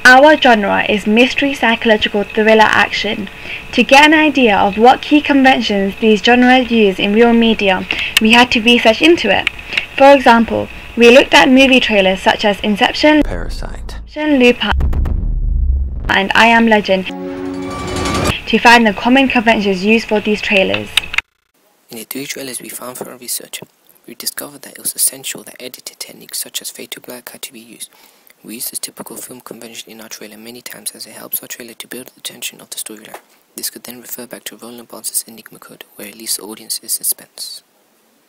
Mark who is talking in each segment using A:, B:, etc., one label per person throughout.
A: Our genre is mystery psychological thriller action. To get an idea of what key conventions these genres use in real media, we had to research into it. For example, we looked at movie trailers such as Inception,
B: Parasite,
A: Lupin, and I Am Legend to find the common conventions used for these trailers.
C: In the 3 trailers we found for our research, we discovered that it was essential that editing techniques such as fade to black had to be used. We used this typical film convention in our trailer many times as it helps our trailer to build the tension of the storyline. This could then refer back to Roland Barthes' Enigma Code, where it leaves the audience in suspense.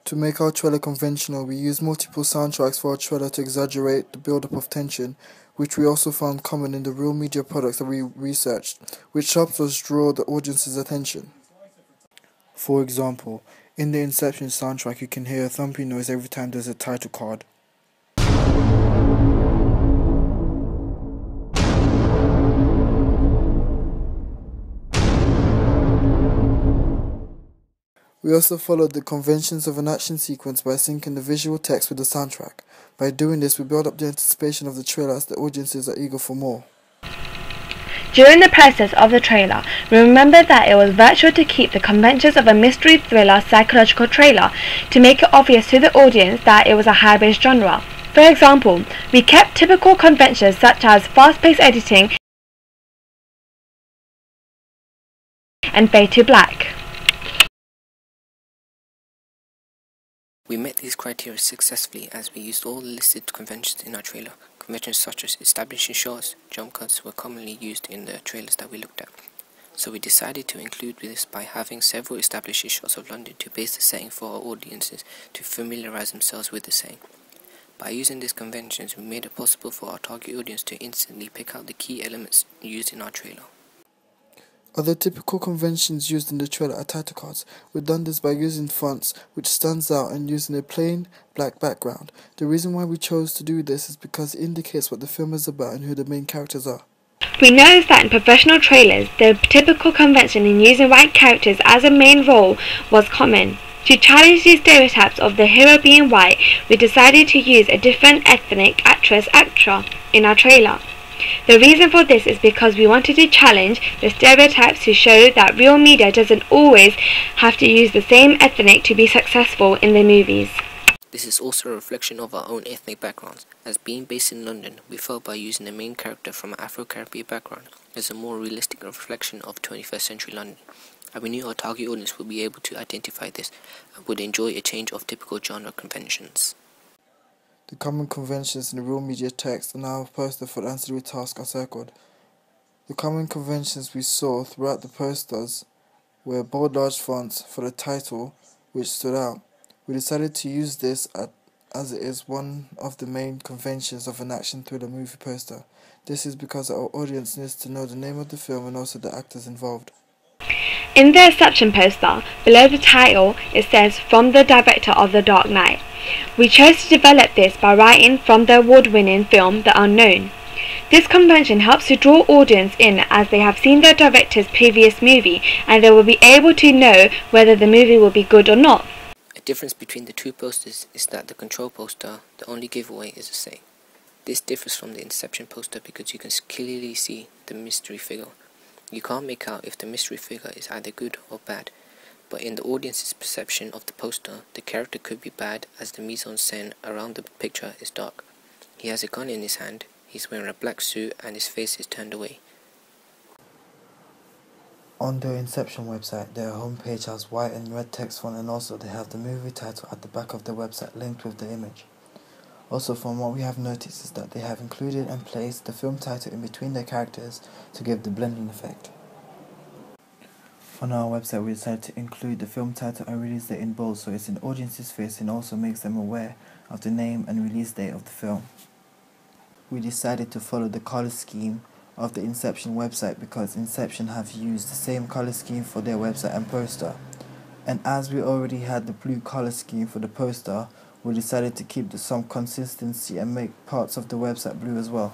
D: To make our trailer conventional, we used multiple soundtracks for our trailer to exaggerate the build-up of tension, which we also found common in the real media products that we researched, which helps us draw the audience's attention. For example, in the Inception soundtrack you can hear a thumping noise every time there's a title card. We also followed the conventions of an action sequence by syncing the visual text with the soundtrack. By doing this, we build up the anticipation of the trailer as the audiences are eager for more.
A: During the process of the trailer, we remembered that it was virtual to keep the conventions of a mystery thriller psychological trailer to make it obvious to the audience that it was a high-based genre. For example, we kept typical conventions such as fast-paced editing and fade to black.
C: We met these criteria successfully as we used all the listed conventions in our trailer. Conventions such as establishing shots, jump cuts were commonly used in the trailers that we looked at. So we decided to include this by having several establishing shots of London to base the setting for our audiences to familiarize themselves with the setting. By using these conventions, we made it possible for our target audience to instantly pick out the key elements used in our trailer.
D: Other typical conventions used in the trailer are title cards. We've done this by using fonts which stands out and using a plain black background. The reason why we chose to do this is because it indicates what the film is about and who the main characters are.
A: We noticed that in professional trailers, the typical convention in using white characters as a main role was common. To challenge these stereotypes of the hero being white, we decided to use a different ethnic actor in our trailer. The reason for this is because we wanted to challenge the stereotypes to show that real media doesn't always have to use the same ethnic to be successful in the movies.
C: This is also a reflection of our own ethnic backgrounds. As being based in London, we felt by using the main character from an Afro-Caribbean background is a more realistic reflection of 21st century London, and we knew our target audience would be able to identify this and would enjoy a change of typical genre conventions.
D: The common conventions in the real media text and our poster for the ancillary task are circled. The common conventions we saw throughout the posters were bold large fonts for the title, which stood out. We decided to use this as it is one of the main conventions of an action thriller movie poster. This is because our audience needs to know the name of the film and also the actors involved.
A: In the Inception poster, below the title, it says, "From the director of The Dark Knight." We chose to develop this by writing from the award-winning film The Unknown. This convention helps to draw audience in as they have seen the director's previous movie and they will be able to know whether the movie will be good or not.
C: A difference between the 2 posters is that the control poster, the only giveaway is a saying. This differs from the Inception poster because you can clearly see the mystery figure. You can't make out if the mystery figure is either good or bad, but in the audience's perception of the poster, the character could be bad as the mise-en-scène around the picture is dark. He has a gun in his hand, he's wearing a black suit and his face is turned away.
D: On the Inception website, their homepage has white and red text font and also they have the movie title at the back of the website linked with the image. Also, from what we have noticed is that they have included and placed the film title in between their characters to give the blending effect. On our website, we decided to include the film title and release date in bold so it's in the audience's face and also makes them aware of the name and release date of the film. We decided to follow the color scheme of the Inception website because Inception have used the same color scheme for their website and poster. And as we already had the blue color scheme for the poster, we decided to keep some consistency and make parts of the website blue as well.